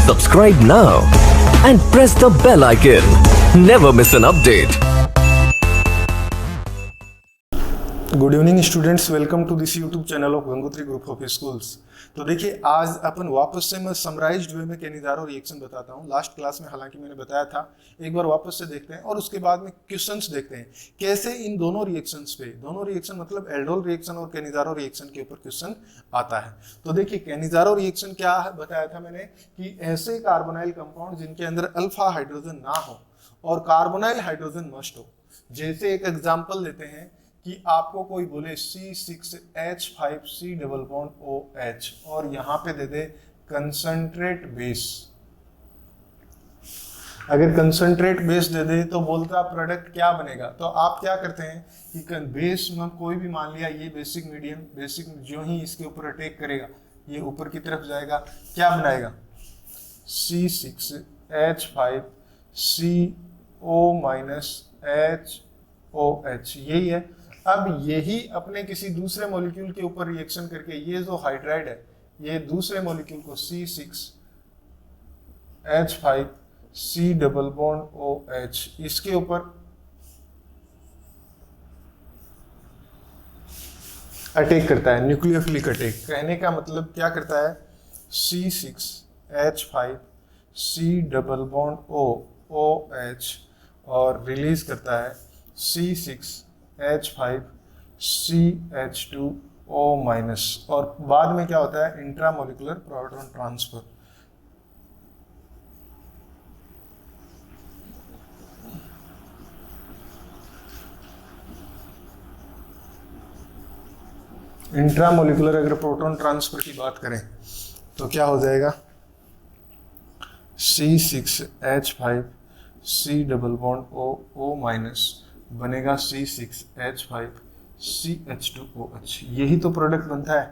Subscribe now and press the bell icon. Never miss an update. Good evening students, welcome to this YouTube channel of Gangotri group of schools. तो देखिए, आज अपन वापस से मैं summarised वे में केनिज़ारो reaction बताता हूँ। लास्ट क्लास में हालांकि मैंने बताया था, एक बार वापस से देखते हैं और उसके बाद में क्वेश्चंस देखते हैं कैसे इन दोनों रिएक्शंस पे, दोनों रिएक्शन मतलब एल्डोल रिएक्शन और केनिज़ारो रिएक्शन के ऊपर क्वेश्चन आता है। तो देखिए, केनिज़ारो रिएक्शन क्या बताया था मैंने कि ऐसे कार्बोनाइल कंपाउंड जिनके अंदर अल्फा हाइड्रोजन ना हो और कार्बोनाइल हाइड्रोजन मस्ट हो। जैसे एक एग्जाम्पल लेते हैं कि आपको कोई बोले C6H5C डबल बॉन्ड OH और यहाँ पे दे दे कंसंट्रेट बेस। अगर कंसंट्रेट बेस दे दे तो बोलता प्रोडक्ट क्या बनेगा। तो आप क्या करते हैं कि बेस में कोई भी मान लिया, ये बेसिक मीडियम, बेसिक जो ही इसके ऊपर अटैक करेगा ये ऊपर की तरफ जाएगा, क्या बनाएगा C6H5CO-HOH, यही है। अब यही अपने किसी दूसरे मॉलिक्यूल के ऊपर रिएक्शन करके ये जो हाइड्राइड है ये दूसरे मॉलिक्यूल को C6H5C डबल बॉन्ड OH इसके ऊपर अटैक करता है, न्यूक्लियोफिलिक अटैक। कहने का मतलब क्या करता है, C6H5C डबल बॉन्ड OH और रिलीज करता है C6H5CH2O- और बाद में क्या होता है, इंट्रामोलिकुलर प्रोटॉन ट्रांसफर। इंट्रामोलिकुलर अगर प्रोटॉन ट्रांसफर की बात करें तो क्या हो जाएगा, C6H5C डबल बॉन्ड O- बनेगा C6H5CH2OH। यही तो प्रोडक्ट बनता है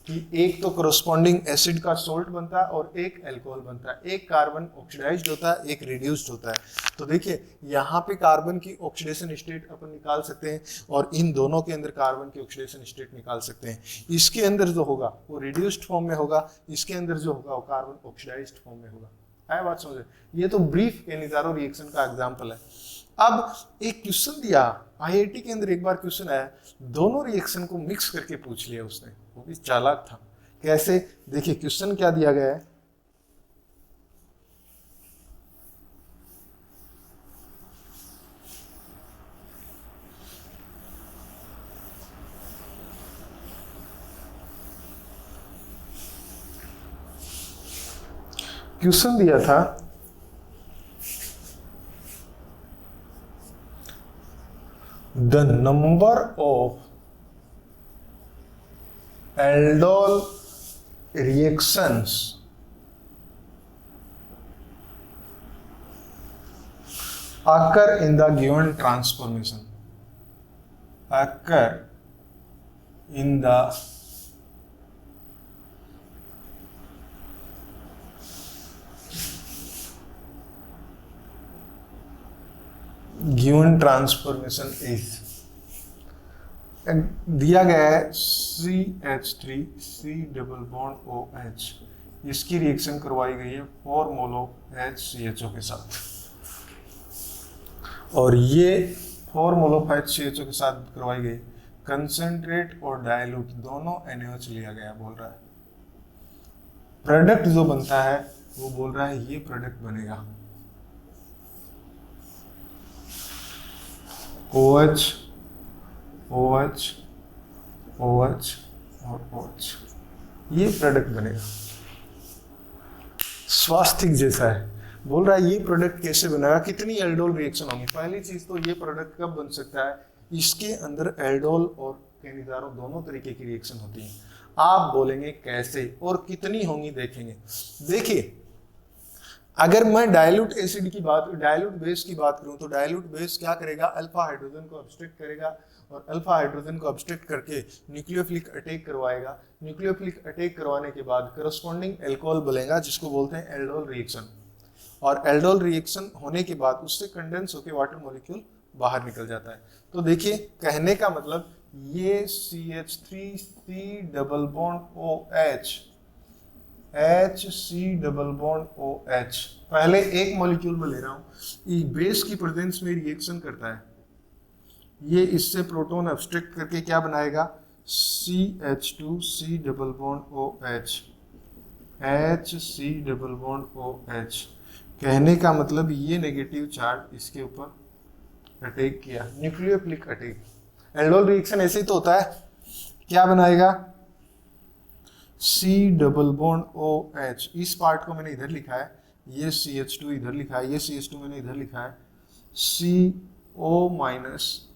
कि एक तो कोरोस्पोंडिंग एसिड का सोल्ट बनता है और एक अल्कोहल बनता है। एक कार्बन ऑक्सीडाइज्ड होता है, एक रिड्यूस्ड होता है। तो देखिए, यहाँ पे कार्बन की ऑक्सीडेशन स्टेट अपन निकाल सकते हैं और इन दोनों के अंदर कार्बन की ऑक्सीडेशन स्टेट निकाल सकते हैं। इसके अंदर जो होगा वो रिड्यूस्ड फॉर्म में होगा, इसके अंदर जो होगा वो कार्बन ऑक्सीडाइज्ड फॉर्म में होगा। है बात समझे? ये तो ब्रीफ केनिज़ारो रिएक्शन का एग्जाम्पल है। अब एक क्वेश्चन दिया आईआईटी के अंदर, एक बार क्वेश्चन आया, दोनों रिएक्शन को मिक्स करके पूछ लिया उसने, वो भी चालाक था। कैसे? देखिए क्वेश्चन क्या दिया गया है, क्वेश्चन दिया था the number of aldol reactions occur in the given transformation, occur in the given transformation is, दिया गया है CH3C डबल बॉन्ड OH, इसकी रिएक्शन करवाई गई है 4 मोल ऑफ HCHO के साथ और ये 4 मोल ऑफ HCHO के साथ करवाई गई। कंसंट्रेट और डायलूट दोनों NaOH लिया गया, बोल रहा है प्रोडक्ट जो बनता है वो बोल रहा है ये प्रोडक्ट बनेगा OH OH OH और OH, ये प्रोडक्ट बनेगा। स्वास्थिक जैसा है, बोल रहा है ये प्रोडक्ट कैसे बनेगा, कितनी एल्डोल रिएक्शन होंगी। पहली चीज तो ये प्रोडक्ट कब बन सकता है, इसके अंदर एल्डोल और केनिज़ारो दोनों तरीके की रिएक्शन होती है। आप बोलेंगे कैसे और कितनी होंगी, देखेंगे। देखिए, अगर मैं डाइल्यूट एसिड की बात, डाइल्यूट बेस की बात करूं तो डाइल्यूट बेस क्या करेगा, अल्फा हाइड्रोजन को अब्स्ट्रैक्ट करेगा और अल्फा हाइड्रोजन को अब्स्ट्रैक्ट करके न्यूक्लियोफिलिक अटैक करवाएगा। न्यूक्लियोफिलिक अटैक करवाने के बाद करस्पॉन्डिंग एल्कोहल बनेगा जिसको बोलते हैं एल्डोल रिएक्शन, और एल्डोल रिएक्शन होने के बाद उससे कंडेंस होकर वाटर मॉलिक्यूल बाहर निकल जाता है। तो देखिए, कहने का मतलब ये CH3C double bond OH HC double bond OH। पहले एक मॉलिक्यूल में ले रहा हूं, बेस की प्रेजेंस में रिएक्शन करता है, ये इससे प्रोटॉन एब्स्ट्रैक्ट करके क्या बनाएगा, CH2C double bond OH, HC double bond OH। कहने का मतलब ये नेगेटिव चार्ज इसके ऊपर अटैक किया, न्यूक्लियोफिलिक अटैक। एल्डोल रिएक्शन ऐसे ही तो होता है, क्या बनाएगा, C डबल बॉन्ड OH। इस पार्ट को मैंने इधर लिखा है, ये CH2 इधर लिखा है, ये CH2 मैंने इधर लिखा है, CO माइनस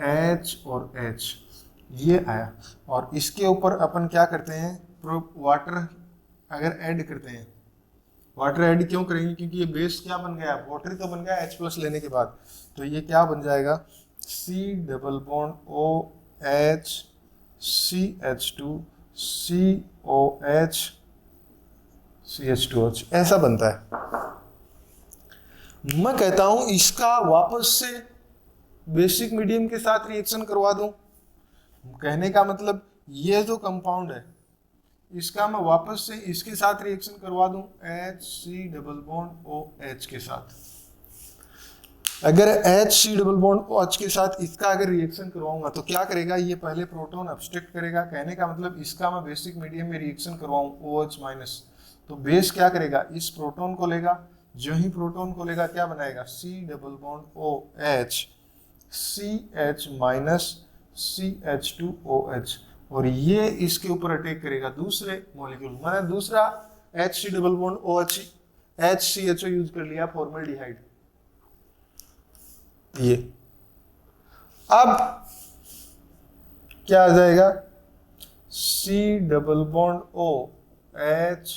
H और H ये आया। और इसके ऊपर अपन क्या करते हैं, वाटर अगर ऐड करते हैं, वाटर ऐड क्यों करेंगे, क्योंकि ये बेस क्या बन गया, वाटर तो बन गया H+ लेने के बाद, तो ये क्या बन जाएगा, C double bond OH CH2 COH CH2H ऐसा बनता है। मैं कहता हूं इसका वापस से बेसिक मीडियम के साथ रिएक्शन करवा दूं। कहने का मतलब ये जो कंपाउंड है इसका मैं वापस से इसके साथ रिएक्शन करवा दूं, HC डबल बॉन्ड OH के साथ। अगर HC डबल बॉन्ड OH के साथ इसका अगर रिएक्शन करवाऊंगा तो क्या करेगा, ये पहले प्रोटॉन एब्स्ट्रैक्ट करेगा। कहने का मतलब इसका मैं बेसिक मीडियम में रिएक्शन करवाऊं OH माइनस, तो बेस क्या करेगा, इस प्रोटॉन को लेगा, जो ही प्रोटॉन को लेगा क्या बनाएगा, C double bond OH CH minus CH2OH, और ये इसके ऊपर अटैक करेगा दूसरे मॉलिक्यूल। मैंने दूसरा HC double bond OH HCHO use कर लिया, फॉर्मल्डिहाइड। ये अब क्या आ जाएगा, C double bond OH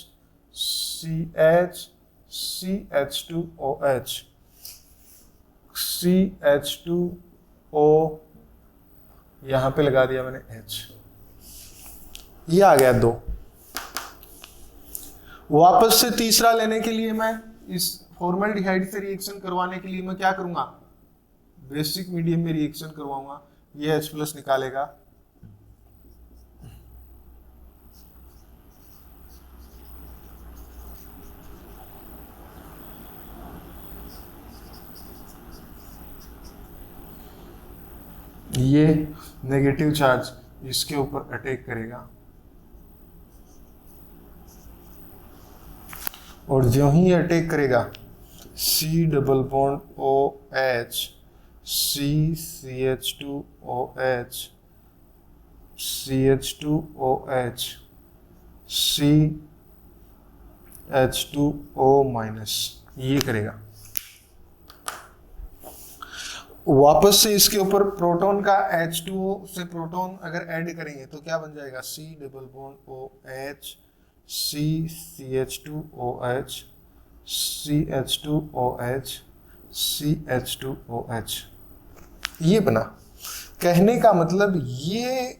CH CH2OH CH2O, यहां पे लगा दिया मैंने H, ये आ गया 2। वापस से तीसरा लेने के लिए मैं इस फॉर्मल्डिहाइड से रिएक्शन करवाने के लिए मैं क्या करूंगा, बेसिक मीडियम में रिएक्शन करवाऊंगा, ये H+ निकालेगा, ये नेगेटिव चार्ज इसके ऊपर अटैक करेगा, और जो ही अटैक करेगा C double bond OH CH2OH CH2OH CH2O minus, ये करेगा। वापस से इसके ऊपर प्रोटॉन का H2O से प्रोटॉन अगर ऐड करेंगे तो क्या बन जाएगा, C double bond OH CH2OH CH2OH CH2OH, ये बना। कहने का मतलब ये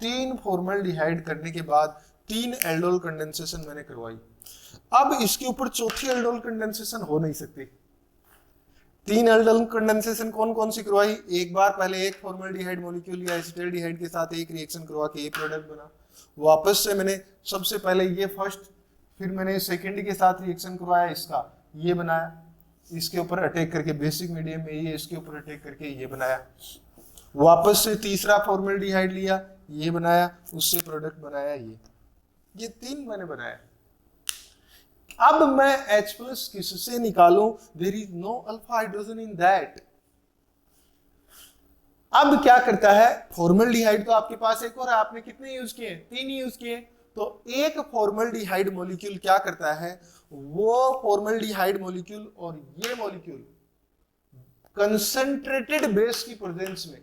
3 फॉर्मल्डिहाइड करने के बाद 3 एल्डोल कंडेंसेशन मैंने करवाई। अब इसके ऊपर चौथी एल्डोल कंडेंसेशन हो नहीं सकती। 3 एल्डोल कंडेंसेशन कौन कौन सी करवाई, एक बार पहले एक फॉर्मल्डिहाइड मॉलिक्यूल या एसिटाल्डिहाइड के साथ एक रिएक्शन करवा के ये प्रोडक्ट बना। वापस से मैंने सबसे पहले ये फर्स्ट, फिर मैंने सेकेंड के साथ रिएक्शन करवाया, इसका ये बनाया, इसके ऊपर अटैक करके बेसिक मीडियम में ये इसके ऊपर अटैक करके ये बनाया। वापस से तीसरा फॉर्मल्डिहाइड लिया, ये बनाया, उससे प्रोडक्ट बनाया, ये 3 मैंने बनाया। अब मैं H+ किससे निकालूं, there is no alpha hydrogen in that. अब क्या करता है, फॉर्मल्डिहाइड तो आपके पास एक और है, आपने कितने यूज किए, 3 यूज किए, तो एक फॉर्मल्डिहाइड मॉलिक्यूल क्या करता है, वो फॉर्मल्डिहाइड मॉलिक्यूल और ये मॉलिक्यूल कंसंट्रेटेड बेस की प्रेजेंस में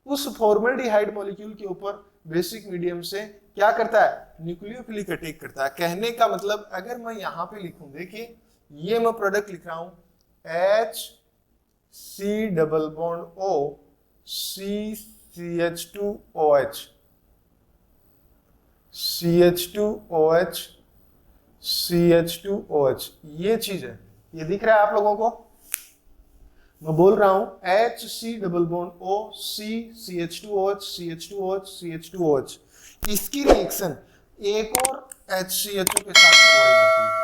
उस फॉर्मल्डिहाइड मॉलिक्यूल के ऊपर बेसिक मीडियम से क्या करता है, न्यूक्लियोफिलिक अटैक करता है। कहने का मतलब अगर मैं यहां पे लिखूं, देखिए ये मैं प्रोडक्ट लिख रहा हूं, HC double bond O CH2OH CH2OH CH2OH, ये चीज है, ये दिख रहा है आप लोगों को। मैं बोल रहा हूं HC double bond O CH2OH CH2OH CH2OH, इसकी रिएक्शन एक और HCHO के साथ करवाई जाती है।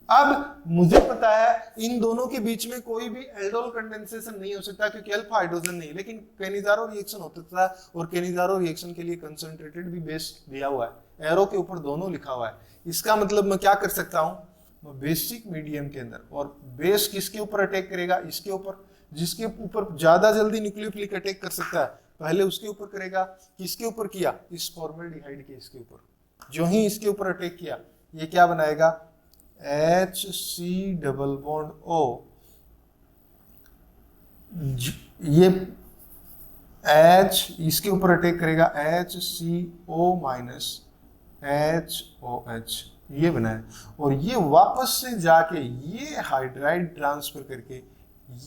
अब मुझे पता है इन दोनों के बीच में कोई भी एल्डोल कंडेंसेशन नहीं हो सकता क्योंकि अल्फा हाइड्रोजन नहीं, लेकिन कैनिजारो रिएक्शन होता था और कैनिजारो रिएक्शन के लिए कंसंट्रेटेड भी बेस दिया हुआ है, एरो के ऊपर दोनों लिखा हुआ है। इसका मतलब मैं क्या कर सकता हूं, मैं बेसिक मीडियम के अंदर, और बेस किसके ऊपर अटैक करेगा, इसके ऊपर, जिसके ऊपर ज्यादा जल्दी न्यूक्लियोफिलिक अटैक कर सकता है पहले उसके ऊपर करेगा। किसके ऊपर किया, इस फॉर्मेल्डिहाइड के इसके ऊपर, जो ही इसके ऊपर अटैक किया ये क्या बनाएगा, HC डबल बॉन्ड O, ये H इसके ऊपर अटैक करेगा, HCO माइनस HOH, ये बनाए, और ये वापस से जाके ये हाइड्राइड ट्रांसफर करके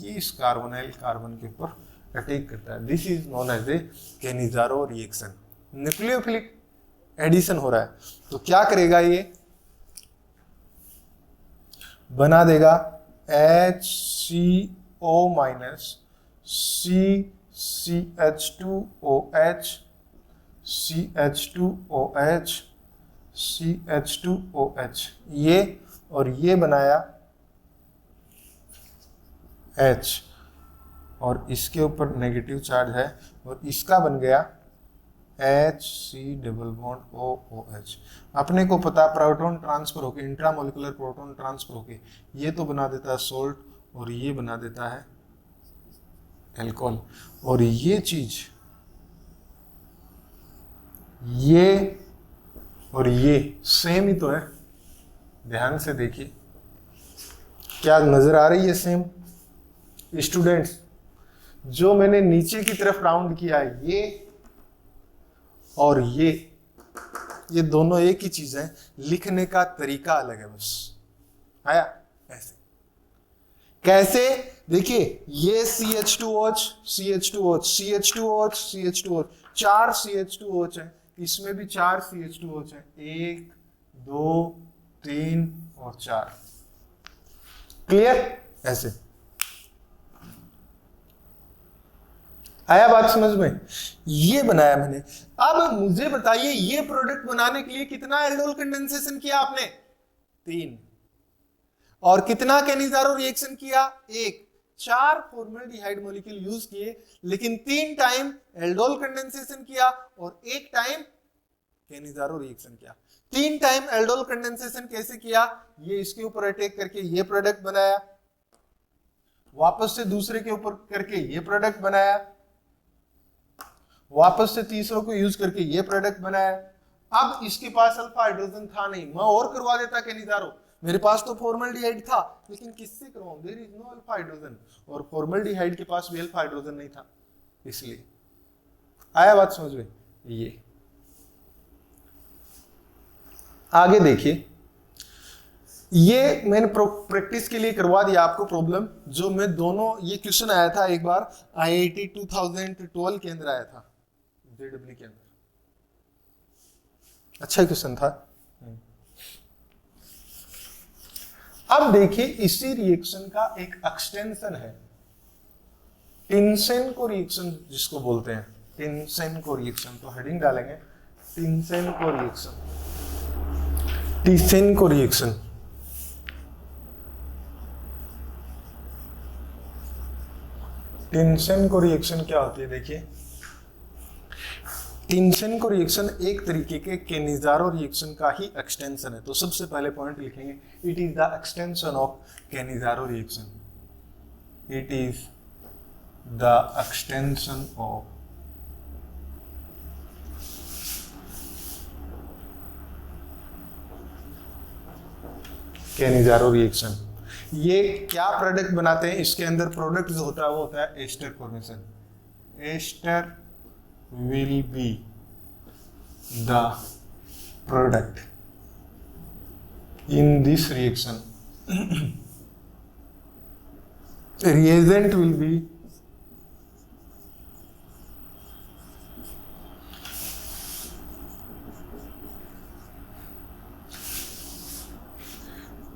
ये इस कार्बोनाइल कार्बन के ऊपर अटैक करता है। This is known as a Cannizzaro reaction. Nucleophilic addition हो रहा है तो क्या करेगा, ये बना देगा HCO minus CH2OH CH2OH CH2OH, ये और ये बनाया H, और इसके ऊपर नेगेटिव चार्ज है और इसका बन गया HC डबल बॉन्ड OOH। अपने को पता प्रोटॉन ट्रांसफर होके, इंट्रामोलिकुलर प्रोटॉन ट्रांसफर होके ये तो बना देता है सोल्ट और ये बना देता है अल्कोहल, और ये चीज ये और ये सेम ही तो है। ध्यान से देखिए क्या नजर आ रही है सेम। स्टूडेंट्स, जो मैंने नीचे की तरफ राउंड किया है ये और ये दोनों एक ही चीज है, लिखने का तरीका अलग है बस। आया ऐसे कैसे, देखिए ये CH2OH CH2OH CH2OH CH2OH, 4 CH2OH है, इसमें भी 4 CH2OH है, 1 2 3 और 4। क्लियर, ऐसे आया बात समझ में, ये बनाया मैंने। अब मुझे बताइए ये प्रोडक्ट बनाने के लिए कितना एल्डोल कंडेंसेशन किया आपने, 3, और कितना कैनिजारो रिएक्शन किया, 1। 4 फॉर्मेल्डिहाइड मॉलिक्यूल यूज किए, लेकिन 3 टाइम एल्डोल कंडेंसेशन किया और 1 टाइम कैनिजारो रिएक्शन किया। 3 टाइम एल्डोल कंडेंसेशन कैसे किया, ये इसके ऊपर अटैक करके ये प्रोडक्ट बनाया, वापस से दूसरे के ऊपर करके ये प्रोडक्ट बनाया, वापस से तीसरों को यूज करके ये प्रोडक्ट बनाया। अब इसके पास अल्फा हाइड्रोजन था नहीं, मैं और करवा देता कैनिजारो, मेरे पास तो फॉर्मेल्डिहाइड था, लेकिन किससे करवाऊं, there is no alpha hydrogen, और फॉर्मेल्डिहाइड के पास भी अल्फा हाइड्रोजन नहीं था, इसलिए। आया बात समझ में, ये आगे देखिए, ये मैंने प्रैक्टिस के लिए करवा दिया आपको प्रॉब्लम, जो मैं दोनों, ये क्वेश्चन आया था एक बार IIT 2012 के अंदर आया था, JEE के अंदर, अच्छा क्वेश्चन था। अब देखिए इसी रिएक्शन का एक एक्सटेंशन है, टिन्सेन्को रिएक्शन जिसको बोलते हैं, टिन्सेन्को रिएक्शन, तो हेडिंग डालेंगे टिन्सेन्को रिएक्शन, टिन्सेन्को रिएक्शन। टिन्सेन्को रिएक्शन क्या होती है, देखिए टिन्सेन्को रिएक्शन एक तरीके के कैनिजारो रिएक्शन का ही एक्सटेंशन है। तो सबसे पहले पॉइंट लिखेंगे, it is the extension of Cannizzaro reaction, it is the extension of Cannizzaro reaction. ये क्या प्रोडक्ट बनाते हैं, इसके अंदर प्रोडक्ट जो होता है वो होता है ester formation. Ester will be the product in this reaction. Reagent will be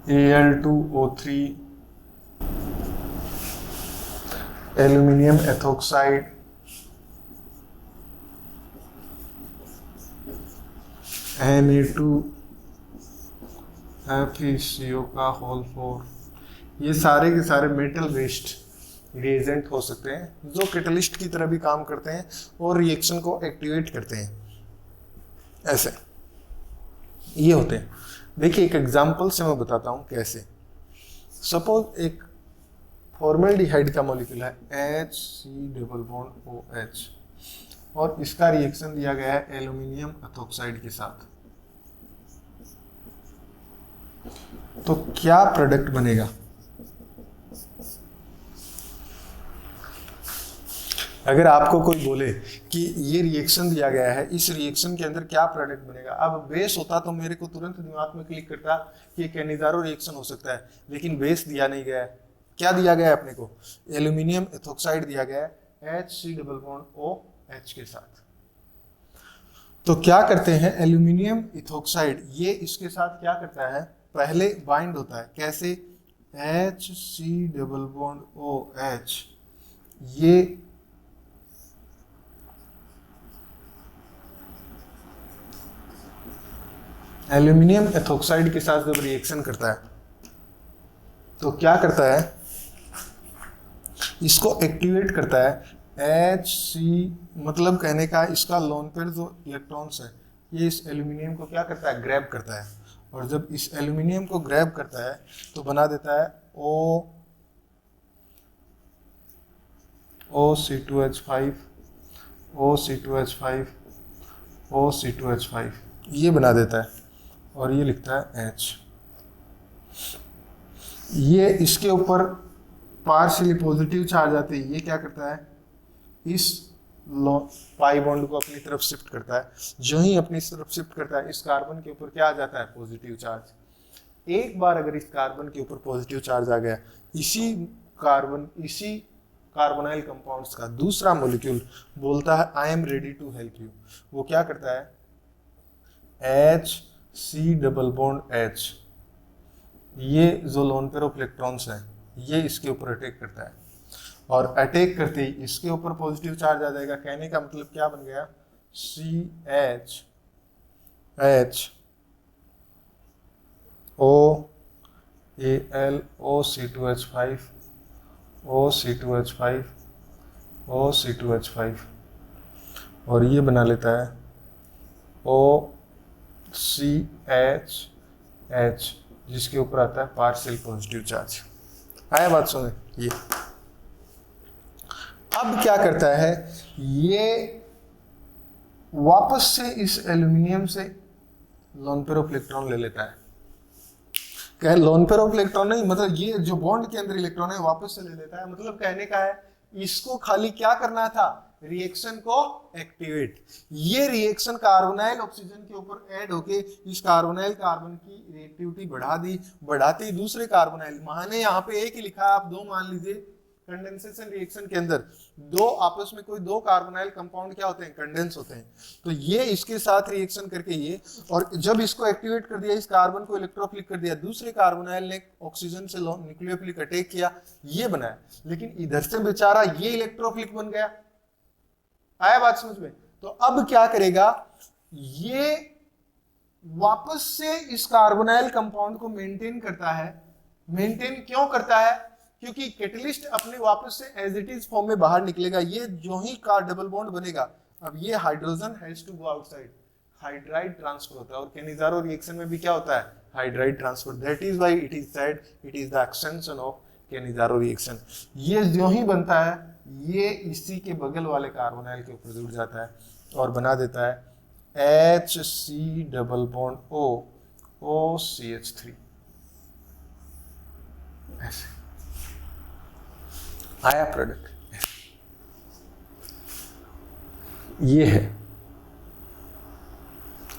Al2O3, aluminium ethoxide, Na2FeCO का होल 4। ये सारे के सारे मेटल बेस्ड रिएजेंट हो सकते हैं जो कैटलिस्ट की तरह भी काम करते हैं और रिएक्शन को एक्टिवेट करते हैं। ऐसे ये होते हैं। देखिए एक एग्जांपल से मैं बताता हूँ कैसे। सपोज एक फॉर्मल्डिहाइड का मॉलिक्यूल है HC≡OH और इसका रिएक्शन दिया गया है एल्यूमिनियम एथोक्साइड के साथ, तो क्या प्रोडक्ट बनेगा? अगर आपको कोई बोले कि ये रिएक्शन दिया गया है, इस रिएक्शन के अंदर क्या प्रोडक्ट बनेगा, अब बेस होता तो मेरे को तुरंत दिमाग में क्लिक करता कि ये कैनिजारो रिएक्शन हो सकता है, लेकिन बेस दिया नहीं गया है। क्या दिया गया है अपने को? एल्यूमिनियम एथोक्साइड दिया गया है HC≡OH के साथ। तो क्या करते हैं, एल्यूमिनियम इथोक्साइड ये इसके साथ क्या करता है, पहले बाइंड होता है। कैसे? HC≡OH ये एल्यूमिनियम एथोक्साइड के साथ जब रिएक्शन करता है तो क्या करता है, इसको एक्टिवेट करता है। HC मतलब कहने का इसका लोन पेयर जो इलेक्ट्रॉन्स है ये इस एल्यूमिनियम को क्या करता है, ग्रैब करता है, और जब इस एल्यूमिनियम को ग्रैब करता है तो बना देता है OC2H5 OC2H5 OC2H5 ये बना देता है और ये लिखता है H। ये इसके ऊपर पार्शियली पॉजिटिव चार्ज आते ही ये क्या करता है, इस पाई बॉन्ड को अपनी तरफ शिफ्ट करता है। जो ही अपनी तरफ शिफ्ट करता है इस कार्बन के ऊपर क्या आ जाता है, पॉजिटिव चार्ज। एक बार अगर इस कार्बन के ऊपर पॉजिटिव चार्ज आ गया, इसी कार्बोनाइल कंपाउंड्स का दूसरा मॉलिक्यूल बोलता है I am ready to help you. वो क्या करता है, HC≡H ये जो लोन पेयर ऑफ इलेक्ट्रॉन्स है ये इसके ऊपर अटैक करता है, और अटैक करते ही इसके ऊपर पॉजिटिव चार्ज आ जाएगा। कहने का मतलब क्या बन गया, CH OAl OC2H5 OC2H5 OC2H5 और ये बना लेता है OCH जिसके ऊपर आता है पार्शियल पॉजिटिव चार्ज। आया बात सुने। ये अब क्या करता है, ये वापस से इस एल्यूमिनियम से लोन पेयर ऑफ इलेक्ट्रॉन ले लेता है। कहे लोन पेयर ऑफ इलेक्ट्रॉन नहीं, मतलब ये जो बॉन्ड के अंदर इलेक्ट्रॉन है वापस से ले लेता है। मतलब कहने का है इसको खाली क्या करना था, रिएक्शन को एक्टिवेट। ये रिएक्शन कार्बोनाइल ऑक्सीजन के ऊपर ऐड होके इस कार्बोनाइल कार्बन की रिएक्टिविटी बढ़ा दी, बढ़ाते ही दूसरे कार्बोनाइल, माने यहाँ पे एक ही लिखा है, आप दो मान लीजिए। कंडेंसेशन रिएक्शन के अंदर दो आपस में कोई दो कार्बोनाइल कंपाउंड क्या होते हैं, कंडेंस होते हैं। तो ये इसके साथ रिएक्शन करके ये, और जब इसको एक्टिवेट कर दिया, इस कार्बन को इलेक्ट्रोफिलिक कर दिया, दूसरे कार्बोनाइल ने ऑक्सीजन से न्यूक्लियोफिलिक अटैक किया, ये बनाया। लेकिन इधर से बेचारा ये इलेक्ट्रोफिलिक बन गया। आया बात समझ में? तो अब क्या करेगा, ये वापस से इस कार्बोनाइल कंपाउंड को मेंटेन करता है। मेंटेन क्यों करता है, क्योंकि कैटलिस्ट अपने वापस से एज इट इज फॉर्म में बाहर निकलेगा। ये जो ही का डबल बॉन्ड बनेगा, अब ये hydrogen has to go outside, hydride transfer होता है। और कैनिजारो रिएक्शन में भी क्या होता है, hydride transfer. That is why it is said it is the extension of Cannizzaro reaction. ये जो ही बनता है ये इसी के बगल वाले कार्बोनाइल के ऊपर जुड़ जाता है और बना देता है HC≡O OCH3। ऐसे आया प्रोडक्ट। ये है,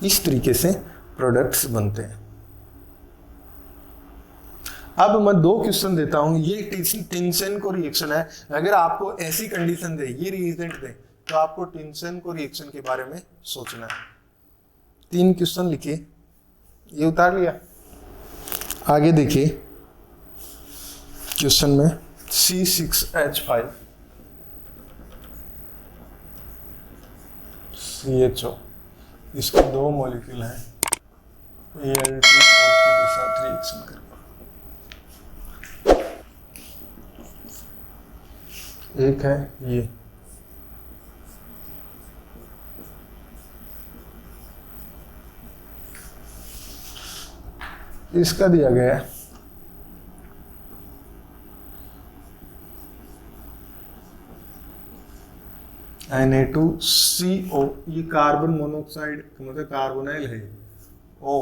इस तरीके से प्रोडक्ट्स बनते हैं। अब मैं दो क्वेश्चन देता हूं। ये टिंसन को रिएक्शन है। अगर आपको ऐसी कंडीशन दे, ये रिएजेंट दे, तो आपको टिंसन को रिएक्शन के बारे में सोचना है। 3 क्वेश्चन लिखिए, ये उतार लिया। आगे देखिए क्वेश्चन में C6H5 CHO इसके 2 मॉलिक्यूल हैं, Al2O3 के साथ रिएक्शन करेंगे। एक है ये, इसका दिया गया है Na2CO, ये कार्बन मोनोऑक्साइड मतलब कार्बोनाइल है O,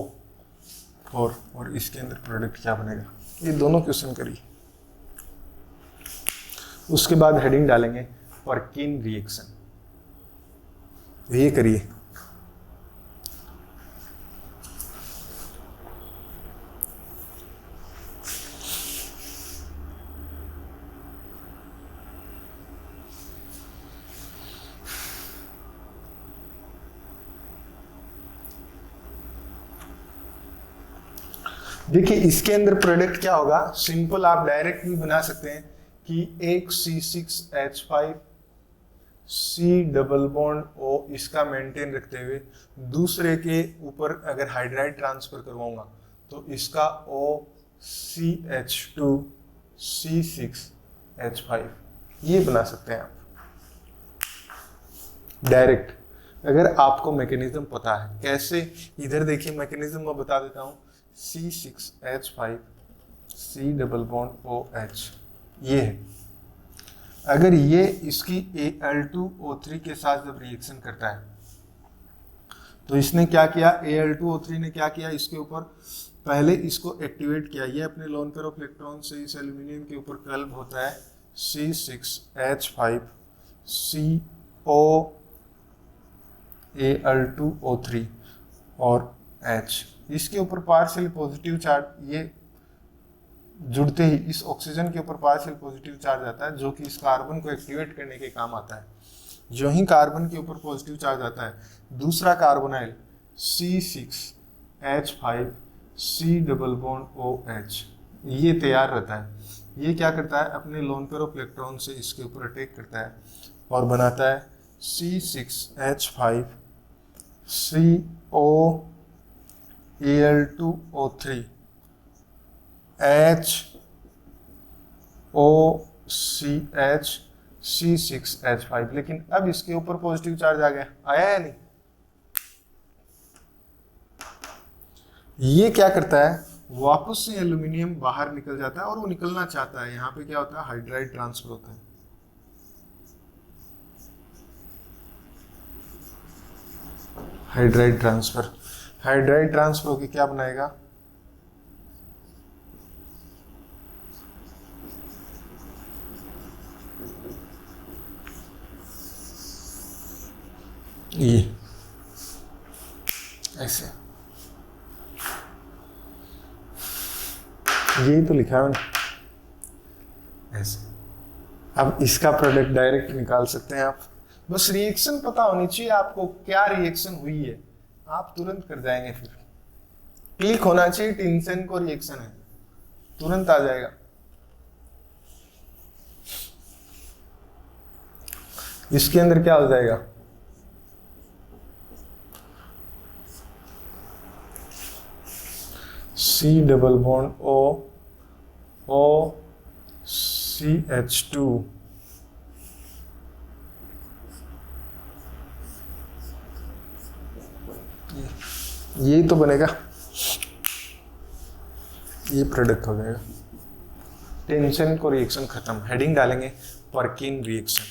और इसके अंदर प्रोडक्ट क्या बनेगा, ये दोनों क्वेश्चन करिए। उसके बाद हेडिंग डालेंगे पर्किन रिएक्शन, ये करिए। देखिए इसके अंदर प्रोडक्ट क्या होगा, सिंपल आप डायरेक्ट भी बना सकते हैं कि एक C6H5 C double bond O इसका मेंटेन रखते हुए दूसरे के ऊपर अगर हाइड्राइड ट्रांसफर करवाऊंगा तो इसका OCH2 C6H5 ये बना सकते हैं आप डायरेक्ट, अगर आपको मैकेनिज्म पता है। कैसे, इधर देखिए मैकेनिज्म मैं बता देता हूँ। C6H5 C double bond OH ये है, अगर ये इसकी Al2O3 के साथ जब रिएक्शन करता है तो इसने क्या किया, Al2O3 ने क्या किया, इसके ऊपर पहले इसको एक्टिवेट किया, ये अपने लोन पेयर ऑफ इलेक्ट्रॉन से इस एल्यूमिनियम के ऊपर क्लब होता है C6H5 CO Al2O3 और H, इसके ऊपर पार्शियल पॉजिटिव चार्ज, ये जुड़ते ही इस ऑक्सीजन के ऊपर पार्शियल पॉजिटिव चार्ज आता है जो कि इस कार्बन को एक्टिवेट करने के काम आता है। जो ही कार्बन के ऊपर पॉजिटिव चार्ज आता है, दूसरा carbonyl C6H5 C double bond OH ये तैयार रहता है। ये क्या करता है, अपने लोन पेयर ऑफ इलेक्ट्रॉन से इसके ऊपर अटैक करता है और बनाता है C6H5 CO Al2O3 HOCH C6H5, लेकिन अब इसके ऊपर पॉजिटिव चार्ज आ गया, आया या नहीं। ये क्या करता है, वापस से एल्यूमिनियम बाहर निकल जाता है और वो निकलना चाहता है। यहाँ पे क्या होता है, हाइड्राइड ट्रांसफर होता है। हाइड्राइड ट्रांसफर होके क्या बनाएगा, ये ऐसे, यही तो लिखा है ऐसे। अब इसका प्रोडक्ट डायरेक्ट निकाल सकते हैं आप, बस रिएक्शन पता होनी चाहिए आपको, क्या रिएक्शन हुई है आप तुरंत कर जाएंगे। फिर क्लिक होना चाहिए टिनसेन को रिएक्शन है, तुरंत आ जाएगा। इसके अंदर क्या हो जाएगा, C double bond O CH2 ये तो बनेगा, ये प्रोडक्ट हो जाएगा। टेंशन को रिएक्शन खत्म। हेडिंग डालेंगे पर्किन रिएक्शन।